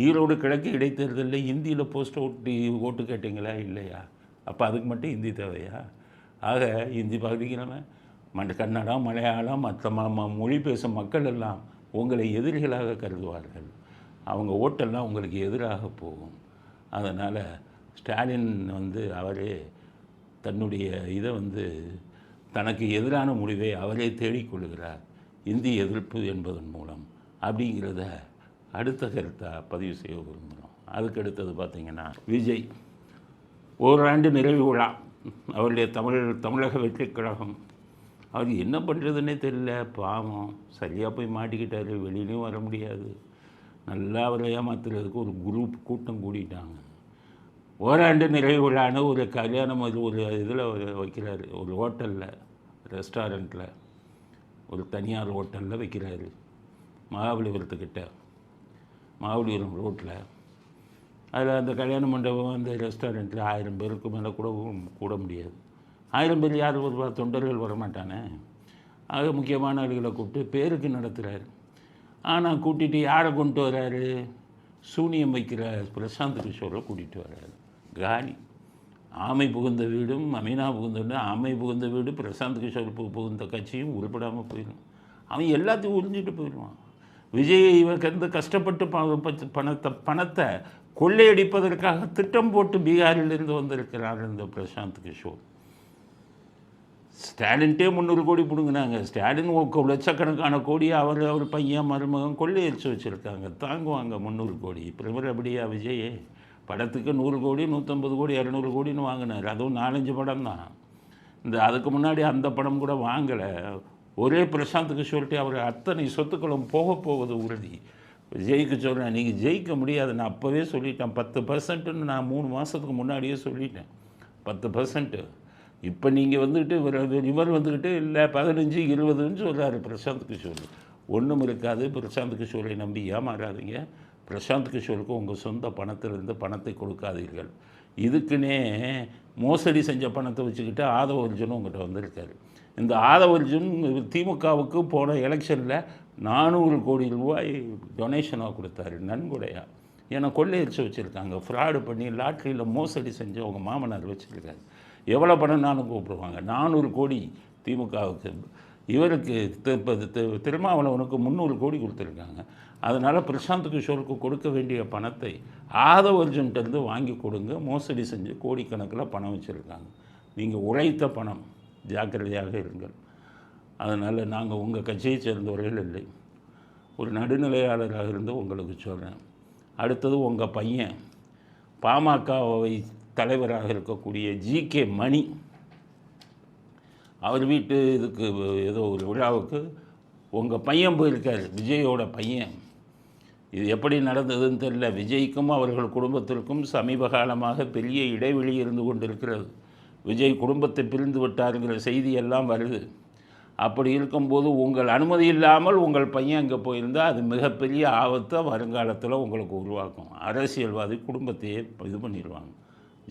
ஈரோடு கிழக்கு இடைத்தேர்தலில் ஹிந்தியில் போஸ்டர் ஓட்டு கேட்டிங்களா? இல்லையா? அப்போ அதுக்கு மட்டும் ஹிந்தி தேவையா? ஆக ஹிந்தி பகுதிக்கிறவன் கன்னடா மலையாளம் மற்ற மொழி பேசும் மக்கள் எல்லாம் உங்களை எதிரிகளாக கருதுவார்கள். அவங்க ஓட்டெல்லாம் உங்களுக்கு எதிராக போகும். அதனால் ஸ்டாலின் அவரே தன்னுடைய இதை தனக்கு எதிரான முடிவை அவரே தேடிக்கொள்கிறார். இந்தி எதிர்ப்பு என்பதன் மூலம் அப்படிங்கிறத அடுத்த கருத்தாக பதிவு செய்ய விரும்புகிறோம். அதுக்கு அடுத்தது பார்த்திங்கன்னா, விஜய் ஓராண்டு நிறைவு விழா. அவருடைய தமிழக வெற்றி கழகம். அவர் என்ன பண்ணுறதுன்னே தெரியல. பாவம், சரியாக போய் மாட்டிக்கிட்டார். வெளியிலையும் வர முடியாது. நல்லா அவரை ஏமாத்துறதுக்கு ஒரு குரூப் கூட்டம் கூட்டிட்டாங்க. ஓராண்டு நிறைவு விழான்னு ஒரு கல்யாணம் ஒரு இதில் வைக்கிறாரு. ஒரு ஹோட்டலில், ரெஸ்டாரண்ட்டில், ஒரு தனியார் ஹோட்டலில் வைக்கிறாரு. மகாபலிபுரத்துக்கிட்ட, மகாபலிபுரம் ரோட்டில். அதில் அந்த கல்யாண மண்டபம் அந்த ரெஸ்டாரண்ட்டில் 1000 பேருக்கு மேலே கூட முடியாது. 1000 பேர் யார் வருவா? தொண்டர்கள் வரமாட்டானே. ஆக முக்கியமான ஆளுகளை கூப்பிட்டு பேருக்கு நடத்துகிறாரு. ஆனால் கூட்டிகிட்டு யாரை கொண்டு வர்றாரு? சூனியம் வைக்கிற பிரசாந்த் கிஷோரை கூட்டிகிட்டு வர்றாரு. காலி. ஆமை புகுந்த வீடும் அமீனா புகுந்த வீடும். ஆமை புகுந்த வீடு பிரசாந்த் கிஷோர் புகுந்த கட்சியும் உருப்படாமல் போயிடும். அவன் எல்லாத்தையும் உறிஞ்சிட்டு போயிடுவான். விஜய் இவருக்கு கஷ்டப்பட்டு பணத்தை கொள்ளையடிப்பதற்காக திட்டம் போட்டு பீகாரிலிருந்து வந்திருக்கிறார் இந்த பிரசாந்த் கிஷோர். ஸ்டாலின்ட்டே 300 கோடி பிடுங்கினாங்க. ஸ்டாலின் லட்சக்கணக்கான கோடி அவர் பையன் மருமகன் கொள்ளையடிச்சு வச்சுருக்காங்க. தாங்குவாங்க 300 கோடி. பிரபர் அப்படியா? விஜய் படத்துக்கு 100 கோடி 150 கோடி 200 கோடின்னு வாங்கினார். அதுவும் 4-5 படம் தான். அதுக்கு முன்னாடி அந்த படம் கூட வாங்கலை. ஒரே பிரசாந்த் கிஷோர்கிட்ட அவர் அத்தனை சொத்துக்களும் போவது உறுதி. விஜய்க்கு சொல்கிறேன், நீங்கள் ஜெயிக்க முடியாது. நான் அப்போவே சொல்லிட்டேன். 10%ன்னு நான் 3 மாதத்துக்கு முன்னாடியே சொல்லிட்டேன். 10%. இப்போ நீங்கள் இவர் இல்லை 15-20ன்னு சொல்கிறாரு பிரசாந்த் கிஷோர். ஒன்றும் இருக்காது. பிரசாந்த் கிஷோரை நம்பி ஏமாறாதீங்க. பிரசாந்த் கிஷோருக்கு உங்கள் சொந்த பணத்திலிருந்து பணத்தை கொடுக்காதீர்கள். இதுக்குன்னே மோசடி செஞ்ச பணத்தை வச்சுக்கிட்டு ஆதவ அர்ஜுனும் உங்கள்கிட்ட வந்திருக்காரு. இந்த ஆதவ அர்ஜுன் திமுகவுக்கு போன எலெக்ஷனில் 400 கோடி ரூபாய் டொனேஷனாக கொடுத்தாரு, நன்கொடையாக. ஏன்னா கொள்ளையடிச்சு வச்சுருக்காங்க. ஃப்ராடு பண்ணி லாட்ரியில் மோசடி செஞ்சு அவங்க மாமனார் வச்சுருக்காரு. எவ்வளோ பணம்னாலும் கூப்பிடுவாங்க. 400 கோடி திமுகவுக்கு. இவருக்கு திருமாவளவனுக்கு 300 கோடி கொடுத்துருக்காங்க. அதனால் பிரசாந்த் கிஷோருக்கு கொடுக்க வேண்டிய பணத்தை ஆதவ அர்ஜுன்கிட்டருந்து வாங்கி கொடுங்க. மோசடி செஞ்சு கோடிக்கணக்கில் பணம் வச்சுருக்காங்க. நீங்கள் உழைத்த பணம், ஜாக்கிரதையாக இருங்கள். அதனால் நாங்கள் உங்கள் கட்சியை சேர்ந்தவர்கள் இல்லை. ஒரு நடுநிலையாளராக இருந்து உங்களுக்கு சொல்கிறேன். அடுத்தது உங்கள் பையன் பாமகவை தலைவராக இருக்கக்கூடிய ஜி.கே. மணி, அவர் வீட்டு இதுக்கு ஏதோ ஒரு விழாவுக்கு உங்கள் பையன் போயிருக்கார், விஜயோட பையன். இது எப்படி நடந்ததுன்னு தெரியல. விஜய்க்கும் அவர்கள் குடும்பத்திற்கும் சமீப காலமாக பெரிய இடைவெளி இருந்து கொண்டிருக்கிறது. விஜய் குடும்பத்தை பிரிந்து விட்டாருங்கிற செய்தி எல்லாம் வருது. அப்படி இருக்கும்போது உங்கள் அனுமதி இல்லாமல் உங்கள் பையன் அங்கே போயிருந்தால் அது மிகப்பெரிய ஆபத்தை வருங்காலத்தில் உங்களுக்கு உருவாக்கும். அரசியல்வாதி குடும்பத்தையே இது பண்ணிடுவாங்க.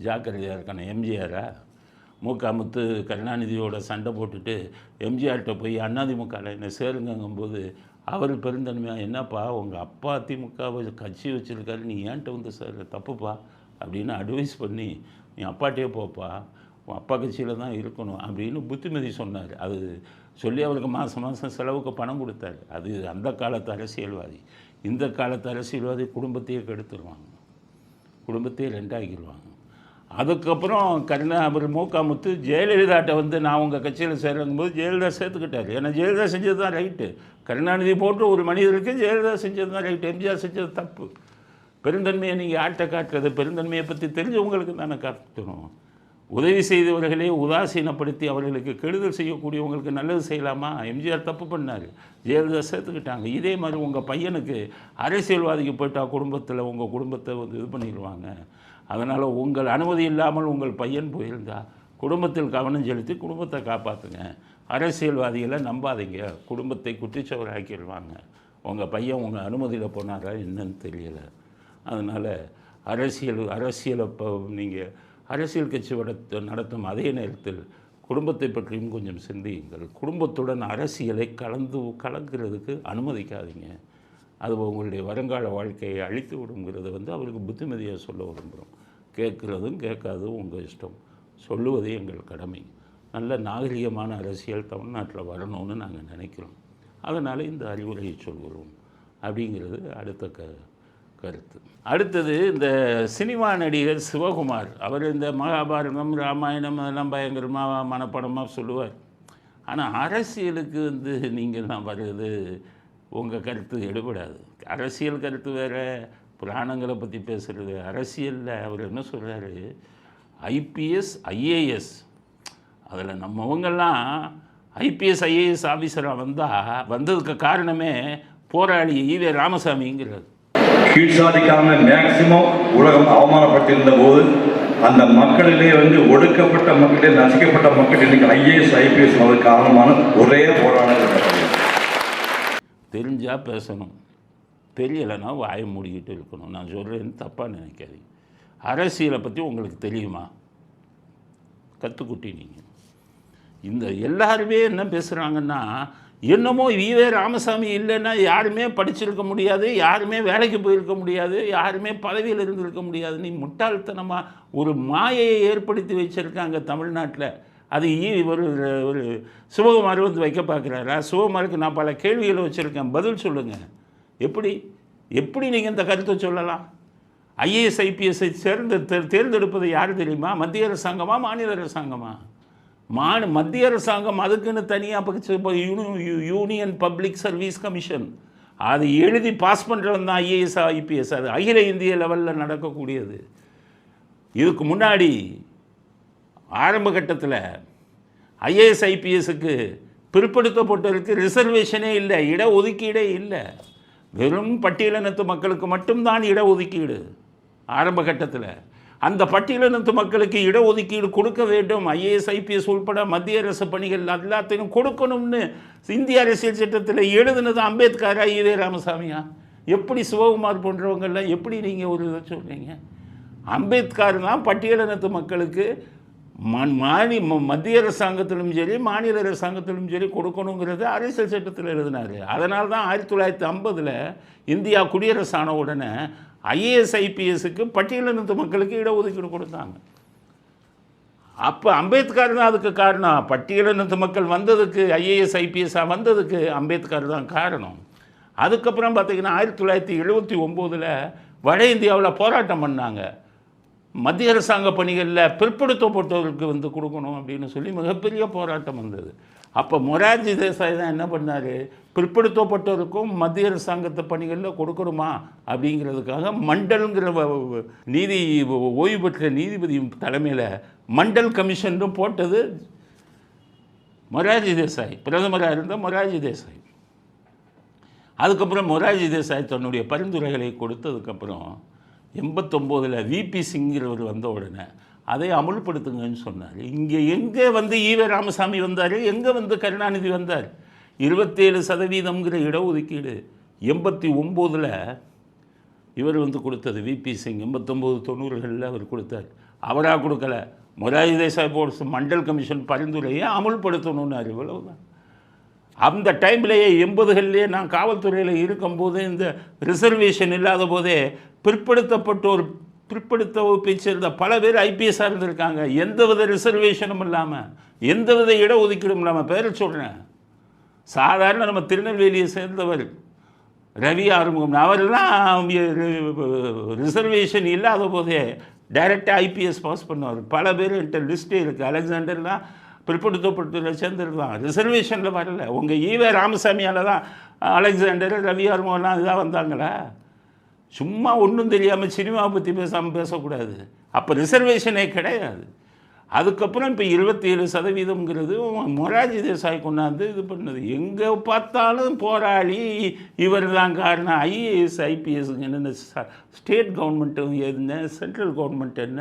ஜாக்கிரதையாக இருக்கான. எம்ஜிஆரா முத்து கருணாநிதியோட சண்டை போட்டுட்டு எம்ஜிஆர்கிட்ட போய் அதிமுகவில் என்ன சேருங்கும்போது அவர் பெருந்தன்மையாக, என்னப்பா உங்கள் அப்பா திமுகவை கட்சி வச்சுருக்காரு, நீ ஏன்ட்ட வந்து சார் தப்புப்பா அப்படின்னு அட்வைஸ் பண்ணி, நீ அப்பாட்டே போப்பா, உன் அப்பா கட்சியில் தான் இருக்கணும் அப்படின்னு புத்திமதி சொன்னார். அது சொல்லி அவருக்கு மாதம் செலவுக்கு பணம் கொடுத்தாரு. அது அந்த காலத்து அரசியல்வாதி. இந்த காலத்து அரசியல்வாதி குடும்பத்தையே கெடுத்துருவாங்க, குடும்பத்தையே ரெண்டாக்கிடுவாங்க. அதுக்கப்புறம் அவர் முத்து ஜெயலலிதாட்ட வந்து நான் உங்கள் கட்சியில் சேருங்கும்போது ஜெயலலிதா சேர்த்துக்கிட்டார். ஏன்னா ஜெயலலிதா செஞ்சது தான் ரைட்டு. கருணாநிதி போட்டு ஒரு மனிதருக்கு ஜெயலலிதா செஞ்சது தான் ரைட்டு, எம்ஜிஆர் செஞ்சது தப்பு. பெருந்தன்மையை நீங்கள் ஆட்டை காட்டுறது, பெருந்தன்மையை பற்றி தெரிஞ்சவங்களுக்கு தானே காட்டணும். உதவி செய்தவர்களே உதாசீனப்படுத்தி அவர்களுக்கு கெடுதல் செய்யக்கூடியவங்களுக்கு நல்லது செய்யலாமா? எம்ஜிஆர் தப்பு பண்ணார், ஜெயலலிதா சேர்த்துக்கிட்டாங்க. இதே மாதிரி உங்கள் பையனுக்கு அரசியல்வாதிக்கு போயிட்டால் குடும்பத்தில் உங்கள் குடும்பத்தை வந்து இது பண்ணிடுவாங்க. அதனால் உங்கள் அனுமதி இல்லாமல் உங்கள் பையன் போயிருந்தால் குடும்பத்தில் கவனம் செலுத்தி குடும்பத்தை காப்பாற்றுங்க. அரசியல்வாதிகளை நம்பாதீங்க, குடும்பத்தை குட்டிச்சவர் ஆக்கிடுவாங்க. உங்கள் பையன் உங்கள் அனுமதியில் போனாரா என்னன்னு தெரியலை. அதனால் அரசியலை இப்போ நீங்கள் அரசியல் கட்சி நடத்தும் அதே நேரத்தில் குடும்பத்தை பற்றியும் கொஞ்சம் சிந்தியுங்கள். குடும்பத்துடன் அரசியலை கலக்கிறதுக்கு அனுமதிக்காதீங்க. அது உங்களுடைய வருங்கால வாழ்க்கையை அழித்து விடுங்கிறத வந்து அவருக்கு புத்திமதியாக சொல்ல விரும்புகிறோம். கேட்குறதும் கேட்காதும் உங்கள் இஷ்டம், சொல்லுவதே எங்கள் கடமை. நல்ல நாகரிகமான அரசியல் தமிழ்நாட்டில் வரணும்னு நாங்கள் நினைக்கிறோம். அதனால் இந்த அறிவுரையை சொல்கிறோம் அப்படிங்கிறது அடுத்த கருத்து. அடுத்தது இந்த சினிமா நடிகர் சிவகுமார். அவர் இந்த மகாபாரதம் ராமாயணம் அதெல்லாம் பயங்கரமாக மனப்படமாக சொல்லுவார். ஆனால் அரசியலுக்கு வந்து நீங்கள்லாம் வருது, உங்கள் கருத்து எடுபடாது. அரசியல் கருத்து வேறு, புராணங்களை பற்றி பேசுகிறது. அரசியலில் அவர் என்ன சொல்கிறாரு, ஐபிஎஸ் ஐஏஎஸ், அதில் நம்மவங்கெல்லாம் ஐபிஎஸ் ஐஏஎஸ் ஆஃபீஸராக வந்ததுக்கு காரணமே போராளி ஈவே ராமசாமிங்கிறார். கீழ்சாதிக்காம மேக்சிமம் உலகம் அவமானப்பட்டிருந்த போது அந்த மக்களிலே வந்து ஒடுக்கப்பட்ட மக்களே, நசிக்கப்பட்ட மக்கள் இன்னைக்கு ஐஏஎஸ் ஐபிஎஸ் காரணமான ஒரே போராட்டம். தெரிஞ்சால் பேசணும், தெரியலைன்னா வாயை மூடிக்கிட்டு இருக்கணும். நான் சொல்கிறேன்னு தப்பாக நினைக்காதீங்க. அரசியலை பற்றி உங்களுக்கு தெரியுமா? கற்றுக்குட்டி நீங்கள். இந்த எல்லாருமே என்ன பேசுகிறாங்கன்னா, என்னமோ ஈவே ராமசாமி இல்லைன்னா யாருமே படிச்சிருக்க முடியாது, யாருமே வேலைக்கு போயிருக்க முடியாது, யாருமே பதவியில் இருந்திருக்க முடியாது. நீ முட்டாள்தனமாக ஒரு மாயையை ஏற்படுத்தி வச்சுருக்காங்க தமிழ்நாட்டில். அது ஒரு சிவகுமார் வந்து வைக்க பார்க்குறாரா? சிவகுமாருக்கு நான் பல கேள்விகளை வச்சுருக்கேன், பதில் சொல்லுங்கள். எப்படி நீங்கள் இந்த கருத்தை சொல்லலாம்? ஐஏஎஸ் ஐபிஎஸ்ஐ தேர்ந்தெடுப்பது யார் தெரியுமா? மத்திய அரசாங்கமா மாநில அரசாங்கமா? மத்திய அரசாங்கம் அதுக்குன்னு தனியாக யூனியன் பப்ளிக் சர்வீஸ் கமிஷன், அது எழுதி பாஸ் பண்ணுறது தான் ஐஏஎஸ் ஐபிஎஸ். அது அகில இந்திய லெவலில் நடக்கக்கூடியது. இதுக்கு முன்னாடி ஆரம்ப கட்டத்தில் ஐஏஎஸ் ஐபிஎஸ்க்கு பிற்படுத்தப்பட்டவருக்கு ரிசர்வேஷனே இல்லை, இடஒதுக்கீடே இல்லை. வெறும் பட்டியலினத்து மக்களுக்கு மட்டும்தான் இடஒதுக்கீடு ஆரம்ப கட்டத்தில். அந்த பட்டியலினத்து மக்களுக்கு இடஒதுக்கீடு கொடுக்க வேண்டும், ஐஏஎஸ் ஐபிஎஸ் உள்பட மத்திய அரசு பணிகள் எல்லாத்தையும் கொடுக்கணும்னு இந்திய அரசியல் சட்டத்தில் எழுதுனது அம்பேத்கரா ஈவே ராமசாமியா? எப்படி சிவகுமார் போன்றவங்கெல்லாம் எப்படி நீங்கள் ஒரு இதை சொல்கிறீங்க? அம்பேத்கர் தான் பட்டியலினத்து மக்களுக்கு மத்திய அரசாங்கத்திலும் சரி மாநில அரசாங்கத்திலும் சரி கொடுக்கணுங்கிறது அரசியல் சட்டத்தில் எழுதினார். அதனால தான் 1950 இந்தியா குடியரசான உடனே ஐஏஎஸ் ஐபிஎஸ்க்கு பட்டியலினத்து மக்களுக்கு இடஒதுக்கீடு கொடுத்தாங்க. அப்போ அம்பேத்கர் தான் அதுக்கு காரணம். பட்டியலினத்து மக்கள் வந்ததுக்கு, ஐஏஎஸ் ஐபிஎஸ்ஸாக வந்ததுக்கு அம்பேத்கர் தான் காரணம். அதுக்கப்புறம் பார்த்திங்கன்னா 1979 வட இந்தியாவில் போராட்டம் பண்ணாங்க. மத்திய அரசாங்க பணிகளில் பிற்படுத்தப்பட்டவர்களுக்கு வந்து கொடுக்கணும் அப்படின்னு சொல்லி மிகப்பெரிய போராட்டம் வந்தது. அப்போ மொரார்ஜி தேசாய் தான் என்ன பண்ணார், பிற்படுத்தப்பட்டவருக்கும் மத்திய அரசாங்கத்து பணிகளில் கொடுக்கணுமா அப்படிங்கிறதுக்காக மண்டல்ங்கிற நீதி ஓய்வு பெற்ற நீதிபதி தலைமையில் மண்டல் கமிஷன் போட்டது மொரார்ஜி தேசாய் பிரதமராக இருந்த மொரார்ஜி தேசாய். அதுக்கப்புறம் மொரார்ஜி தேசாய் தன்னுடைய பரிந்துரைகளை கொடுத்ததுக்கப்புறம் 89 விபி சிங்கிறவர் வந்த உடனே அதை அமுல்படுத்துங்கன்னு சொன்னார். இங்கே எங்கே வந்து ஈவே ராமசாமி வந்தார், எங்கே வந்து கருணாநிதி வந்தார்? 27% இடஒதுக்கீடு 89 இவர் வந்து கொடுத்தது. விபி சிங் 89-90களில் அவர் கொடுத்தார். அவராக கொடுக்கல, மொரார்ஜி தேசாய் போர்ட்ஸ் மண்டல் கமிஷன் பரிந்துரையை அமுல்படுத்தணும்னாரு. இவ்வளவுதான். அந்த டைம்லேயே 80களிலேயே நான் காவல்துறையில் இருக்கும்போது இந்த ரிசர்வேஷன் இல்லாத போதே பிற்படுத்த வகுப்பை சேர்ந்த பல பேர் ஐபிஎஸ்ஸாக இருந்திருக்காங்க. எந்தவித ரிசர்வேஷனும் இல்லாமல், எந்தவித இடஒதுக்கீடும் இல்லாமல். பேரை சொல்கிறேன், சாதாரண நம்ம திருநெல்வேலியை சேர்ந்தவர் ரவி ஆறுமுகம், அவரெல்லாம் ரிசர்வேஷன் இல்லாத போதே டைரெக்டாக ஐபிஎஸ் பாஸ் பண்ணுவார். பல பேர் என்கிட்ட லிஸ்ட்டே இருக்குது. அலெக்சாண்டர்லாம் பிற்படுத்தப்பட்ட சேர்ந்துருக்கலாம், ரிசர்வேஷனில் வரல. உங்கள் ஈவே ராமசாமியால் தான் அலெக்சாண்டர் ரவி ஆறுமுகம்லாம் இதாக வந்தாங்களா? சும்மா ஒன்றும் தெரியாமல் சினிமாவை பற்றி பேசாமல் பேசக்கூடாது. அப்போ ரிசர்வேஷனே கிடையாது. அதுக்கப்புறம் இப்போ 27%ங்கிறது மொரார்ஜி தேசாய் கொண்டாந்து இது பண்ணது. எங்கே பார்த்தாலும் போராளி இவர் தான் காரணம். ஐஏஎஸ் ஐபிஎஸ்ங்க என்ன, ஸ்டேட் கவர்மெண்ட்டும் என்ன, சென்ட்ரல் கவர்மெண்ட் என்ன,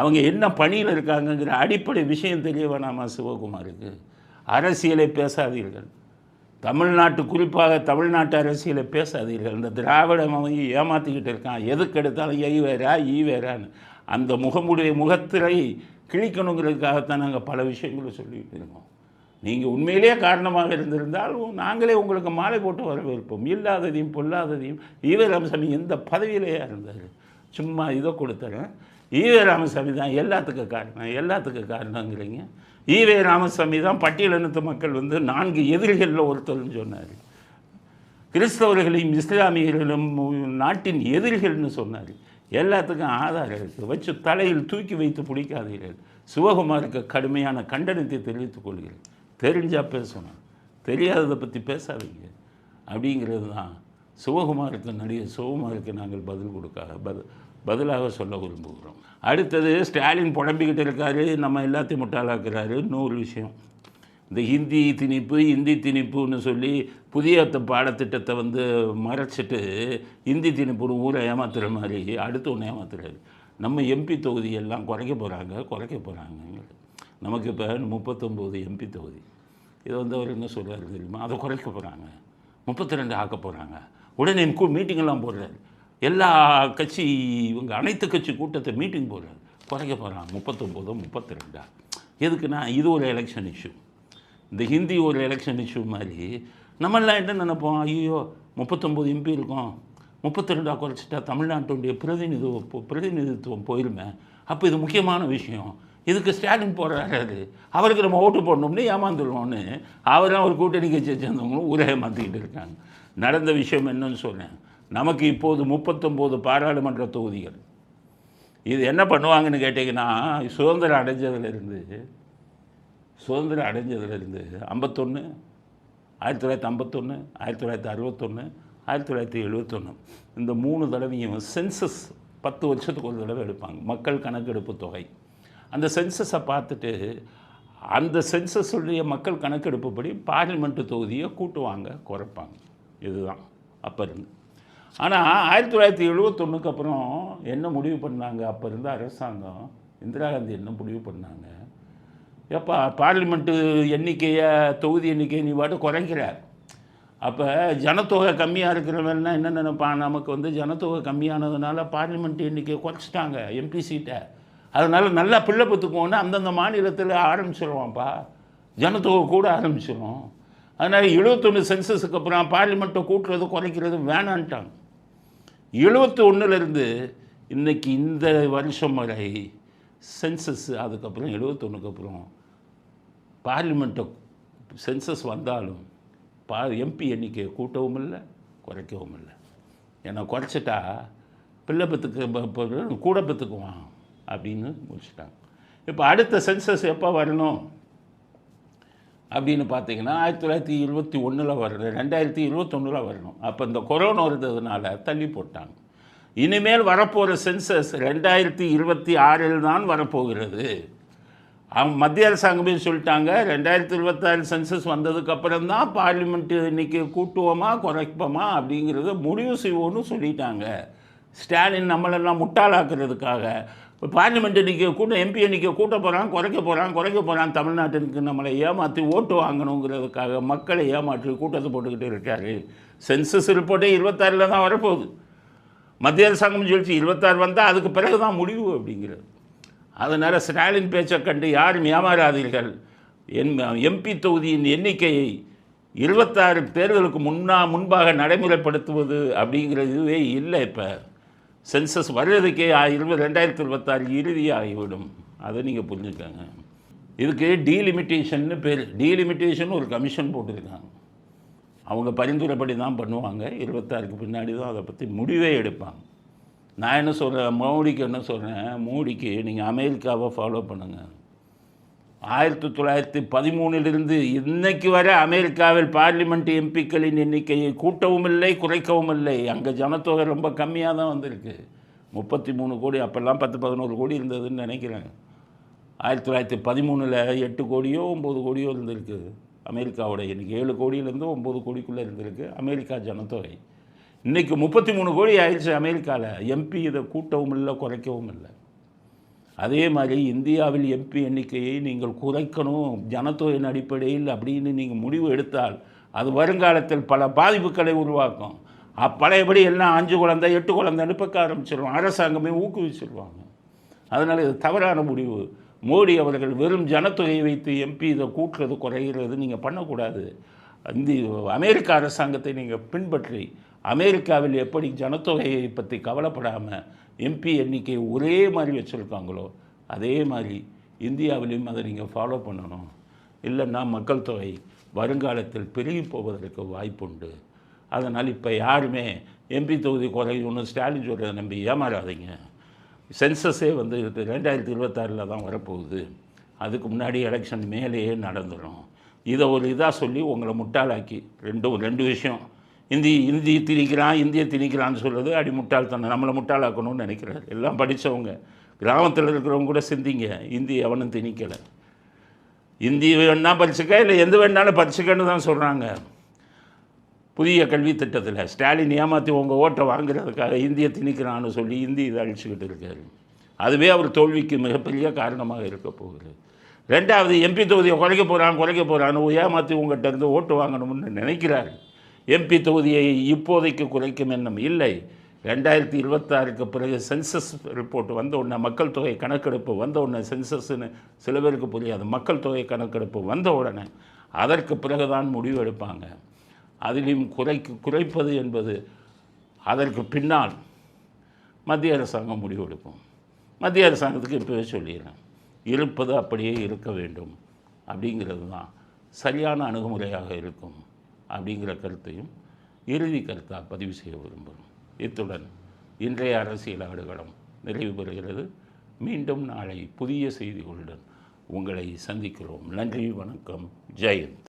அவங்க என்ன பணியில் இருக்காங்கங்கிற அடிப்படை விஷயம் தெரிய வேணாமா சிவகுமாருக்கு? அரசியலை பேசாதீர்கள், தமிழ்நாட்டு குறிப்பாக தமிழ்நாட்டு அரசியலை பேசாதீர்கள். இந்த திராவிடம் அவங்க ஏமாற்றிக்கிட்டு இருக்கான். எதுக்கு எடுத்தாலும் ஈவேரான்னு அந்த முகத்திரை கிழிக்கணுங்கிறதுக்காகத்தான் நாங்கள் பல விஷயங்களை சொல்லிக்கிட்டு இருக்கோம். நீங்கள் உண்மையிலேயே காரணமாக இருந்திருந்தால் நாங்களே உங்களுக்கு மாலை போட்டு வரவேற்போம். இல்லாததையும் பொல்லாததையும். ஈவே ராமசாமி எந்த பதவியிலேயே இருந்தார்? சும்மா இதை கொடுத்துறேன், ஈவே ராமசாமி தான் எல்லாத்துக்கும் காரணங்கிறீங்க. ஈவே ராமசாமி தான் பட்டியலினத்து மக்கள் வந்து 4 எதிரிகளில் ஒருத்தர்னு சொன்னார். கிறிஸ்தவர்களையும் இஸ்லாமியர்களும் நாட்டின் எதிரிகள்னு சொன்னார். எல்லாத்துக்கும் ஆதாரம் இருக்குது. வச்சு தலையில் தூக்கி வைத்து பிடிக்காதீர்கள். சிவகுமாருக்கு கடுமையான கண்டனத்தை தெரிவித்துக் கொள்கிறேன். தெரிஞ்சால் பேசணும், தெரியாததை பற்றி பேசாதீங்க அப்படிங்கிறது தான் நடிகர் சிவகுமாருக்கு நாங்கள் பதிலாக சொல்ல விரும்புகிறோம். அடுத்தது ஸ்டாலின் புலம்பிக்கிட்டு இருக்காரு, நம்ம எல்லாத்தையும் முட்டாளாக்குறாரு. இன்னொரு விஷயம், இந்த ஹிந்தி திணிப்புன்னு சொல்லி புதிய பாடத்திட்டத்தை வந்து மறைச்சிட்டு ஹிந்தி திணிப்புன்னு ஊரை ஏமாத்துகிற மாதிரி அடுத்து ஒன்று ஏமாத்துறாரு. நம்ம எம்பி தொகுதியெல்லாம் குறைக்க போகிறாங்க. நமக்கு இப்போ 39 எம்பி தொகுதி. இதை வந்து அவர் என்ன சொல்கிறார் தெரியுமா? அதை குறைக்க போகிறாங்க, 32 ஆக்க போகிறாங்க. உடனே மீட்டிங்கெல்லாம் போடுறாரு. எல்லா கட்சி இவங்க அனைத்து கட்சி கூட்டத்தை மீட்டிங் போடுறாரு. குறைக்க போகிறாங்க 39 32. எதுக்குன்னா இது ஒரு எலெக்ஷன் இஷ்யூ. இந்த ஹிந்தி ஒரு எலெக்ஷன் இஷ்யூ மாதிரி. நம்மளாம் என்ன நினைப்போம், ஐயோ 39 எம்பி இருக்கும், 32 குறைச்சிட்டா தமிழ்நாட்டுடைய பிரதிநிதித்துவம் போயிருமே, அப்போ இது முக்கியமான விஷயம், இதுக்கு ஸ்டாலின் போடுறாரு, அவருக்கு நம்ம ஓட்டு போடணும்னு ஏமாந்துடுவோம்னு அவரும் ஒரு கூட்டணி கட்சியை சேர்ந்தவங்களும் ஊரே ஏமாற்றிக்கிட்டு இருக்காங்க. நடந்த விஷயம் என்னன்னு சொன்னேன். நமக்கு இப்போது 39 பாராளுமன்ற தொகுதிகள். இது என்ன பண்ணுவாங்கன்னு கேட்டிங்கன்னா, சுதந்திரம் அடைஞ்சதுலேருந்து 51, 1951, 1961, 1971 இந்த 3 தடவையும் சென்சஸ் 10 வருஷத்துக்கு ஒரு தடவை எடுப்பாங்க, மக்கள் கணக்கெடுப்பு தொகை. அந்த சென்சஸை பார்த்துட்டு அந்த சென்சஸுடைய மக்கள் கணக்கெடுப்புப்படி பார்லிமெண்ட்டு தொகுதியை கூட்டுவாங்க, குறைப்பாங்க. இதுதான் அப்போ இருந்து. ஆனால் 1971க்கு அப்புறம் என்ன முடிவு பண்ணாங்க? அப்போ இருந்த அரசாங்கம், இந்திரா காந்தி என்ன முடிவு பண்ணாங்க? எப்போ பார்லிமெண்ட்டு எண்ணிக்கையை, தொகுதி எண்ணிக்கையை நீ பாட்டு குறைக்கிற, அப்போ ஜனத்தொகை கம்மியாக இருக்கிறவன்னா என்ன நினைப்பான், நமக்கு வந்து ஜனத்தொகை கம்மியானதுனால பார்லிமெண்ட் எண்ணிக்கையை குறைச்சிட்டாங்க, எம்பி சீட்டை, அதனால் நல்லா பிள்ளை பத்துக்குவோன்னு அந்தந்த மாநிலத்தில் ஆரம்பிச்சிடுவான்ப்பா, ஜனத்தொகை கூட ஆரம்பிச்சிடும். அதனால் 71 சென்சஸுக்கு அப்புறம் பார்லிமெண்ட்டை கூட்டுறது குறைக்கிறது வேணான்ட்டாங்க. 71லேருந்து இன்றைக்கி இந்த வருஷம் வரை சென்சஸ், அதுக்கப்புறம் 71க்கு அப்புறம் பார்லிமெண்ட்டை சென்சஸ் வந்தாலும் எம்பி எண்ணிக்கையை கூட்டவும் இல்லை, குறைக்கவும் இல்லை. ஏன்னா குறைச்சிட்டா பிள்ளை பத்துக்கு கூட பத்துக்குவான் அப்படின்னு முடிச்சிட்டாங்க. இப்போ அடுத்த சென்சஸ் எப்போ வரணும் அப்படின்னு பார்த்தீங்கன்னா 1921 வரணும், 2021 வரணும். அப்போ இந்த கொரோனா இருந்ததுனால தள்ளி போட்டாங்க. இனிமேல் வரப்போகிற சென்சஸ் 2026 தான் வரப்போகிறது. அவங்க மத்திய அரசாங்கமே சொல்லிட்டாங்க 2026 சென்சஸ் வந்ததுக்கப்புறம் தான் பார்லிமெண்ட்டு இன்றைக்கி கூட்டுவோமா குறைப்போமா அப்படிங்கிறத முடிவு செய்வோன்னு சொல்லிட்டாங்க. ஸ்டாலின் நம்மளெல்லாம் முட்டாளாக்குறதுக்காக பார்லிமெண்ட் இன்றைக்கி கூட்டம் எம்பி எண்ணிக்கை கூட்ட போகிறான் குறைக்க போகிறான் தமிழ்நாட்டிற்கு நம்மளை ஏமாற்றி ஓட்டு வாங்கணுங்கிறதுக்காக மக்களை ஏமாற்றி கூட்டத்தை போட்டுக்கிட்டு இருக்காரு. சென்சஸ் ரிப்போர்ட்டே 26 தான் வரப்போகுது. மத்திய அரசாங்கம் சொல்லிச்சு 26 வந்தால் அதுக்கு பிறகு தான் முடிவு அப்படிங்கிறது. அதனால் ஸ்டாலின் பேச்சை கண்டு யாரும் ஏமாறாதீர்கள். எம்பி தொகுதியின் எண்ணிக்கையை 26 தேர்தலுக்கு முன்பாக நடைமுறைப்படுத்துவது அப்படிங்கிறதுவே இல்லை. இப்போ சென்சஸ் வர்றதுக்கே 2026 இறுதியாகிவிடும். அதை நீங்கள் புரிஞ்சுக்கோங்க. இதுக்கு டீலிமிட்டேஷன்னு பேர். டீலிமிட்டேஷன் ஒரு கமிஷன் போட்டிருக்காங்க. அவங்க பரிந்துரைப்படி தான் பண்ணுவாங்க. 26க்கு பின்னாடி தான் அதை பற்றி முடிவே எடுப்பாங்க. நான் என்ன சொல்கிறேன், மோடிக்கு என்ன சொல்கிறேன், மோடிக்கு நீங்கள் அமெரிக்காவை ஃபாலோ பண்ணுங்கள். 1913 இன்னைக்கு வரை அமெரிக்காவில் பார்லிமெண்ட் எம்பிக்களின் எண்ணிக்கையை கூட்டவும் இல்லை குறைக்கவும் இல்லை. அங்கே ஜனத்தொகை ரொம்ப கம்மியாக தான் வந்திருக்கு. 33 கோடி, அப்போல்லாம் 10-11 கோடி இருந்ததுன்னு நினைக்கிறேன். 1913 8 கோடியோ 9 கோடியோ இருந்திருக்கு அமெரிக்காவோட எண்ணிக்கை. 7 கோடியிலேருந்து 9 கோடிக்குள்ளே இருந்திருக்கு அமெரிக்கா ஜனத்தொகை. இன்றைக்கி 33 கோடி ஆயிடுச்சு அமெரிக்காவில். எம்பி இதை கூட்டவும் இல்லை குறைக்கவும் இல்லை. அதே மாதிரி இந்தியாவில் எம்பி எண்ணிக்கையை நீங்கள் குறைக்கணும் ஜனத்தொகையின் அடிப்படையில் அப்படின்னு நீங்கள் முடிவு எடுத்தால் அது வருங்காலத்தில் பல பாதிப்புகளை உருவாக்கும். பழையபடி எல்லாம் 5 குழந்தை 8 குழந்தை அனுப்பக்க ஆரம்பிச்சிருவாங்க. அரசாங்கமே ஊக்குவிச்சிருவாங்க. அதனால் இது தவறான முடிவு. மோடி அவர்கள் வெறும் ஜனத்தொகையை வைத்து எம்பி இதை கூட்டுறது குறைகிறது நீங்கள் பண்ணக்கூடாது. அமெரிக்க அரசாங்கத்தை நீங்கள் பின்பற்றி அமெரிக்காவில் எப்படி ஜனத்தொகையை பற்றி கவலைப்படாமல் எம்பி எண்ணிக்கை ஒரே மாதிரி வச்சுருக்காங்களோ அதே மாதிரி இந்தியாவிலையும் அதை நீங்கள் ஃபாலோ பண்ணணும். இல்லைன்னா மக்கள் தொகை வருங்காலத்தில் பெருகி போவதற்கு வாய்ப்புண்டு. அதனால் இப்போ யாருமே எம்பி தொகுதி குறையும்னு ஸ்டாலின் சொல்கிறத நம்பி ஏமாறாதீங்க. சென்சஸே வந்து 2026 தான் வரப்போகுது. அதுக்கு முன்னாடி எலெக்ஷன் மேலேயே நடந்துடும். இதை ஒரு இதாக சொல்லி உங்களை முட்டாளாக்கி ரெண்டு விஷயம். இந்திய திணிக்கிறான்னு சொல்கிறது அடி முட்டாள்தனம். நம்மளை முட்டாளாக்கணும்னு நினைக்கிறார். எல்லாம் படித்தவங்க கிராமத்தில் இருக்கிறவங்க கூட சிந்திங்க. இந்தி எவனும் திணிக்கலை. இந்தி வேணா படிச்சுக்க, இல்லை எந்த வேணாலும் படிச்சுக்கன்னு தான் சொல்கிறாங்க. புதிய கல்வி திட்டத்தில் ஸ்டாலின் ஏமாற்றி உங்கள் ஓட்டை வாங்குறதுக்காக இந்தியை திணிக்கிறான்னு சொல்லி இந்தி இதை அழிச்சுக்கிட்டு இருக்காரு. அதுவே அவர் தோல்விக்கு மிகப்பெரிய காரணமாக இருக்க போகுது. ரெண்டாவது, எம்பி தொகுதியை குறைக்க போகிறான்னு ஏமாற்றி உங்கள்கிட்ட இருந்து ஓட்டு வாங்கணும்னு நினைக்கிறாரு. எம்பி தொகுதியை இப்போதைக்கு குறைக்கும் எண்ணம் இல்லை. 2026க்கு பிறகு சென்சஸ் ரிப்போர்ட் வந்த உடனே, மக்கள் தொகை கணக்கெடுப்பு வந்த உடனே, சென்சஸ்ன்னு சில பேருக்கு புரியாது, மக்கள் தொகை கணக்கெடுப்பு வந்த உடனே அதற்கு பிறகு தான் முடிவு எடுப்பாங்க. அதிலும் குறைப்பது என்பது அதற்கு பின்னால் மத்திய அரசாங்கம் முடிவெடுக்கும். மத்திய அரசாங்கத்துக்கு இப்போவே சொல்லிடுறேன், இருப்பது அப்படியே இருக்க வேண்டும் அப்படிங்கிறது தான் சரியான அணுகுமுறையாக இருக்கும் அப்படிங்கிற கருத்தையும் இறுதி கருத்தாக பதிவு செய்ய விரும்புகிறோம். இத்துடன் இன்றைய அரசியல் ஆடுகளம் நிறைவு பெறுகிறது. மீண்டும் நாளை புதிய செய்திகளுடன் உங்களை சந்திக்கிறோம். நன்றி, வணக்கம், ஜெயந்த்.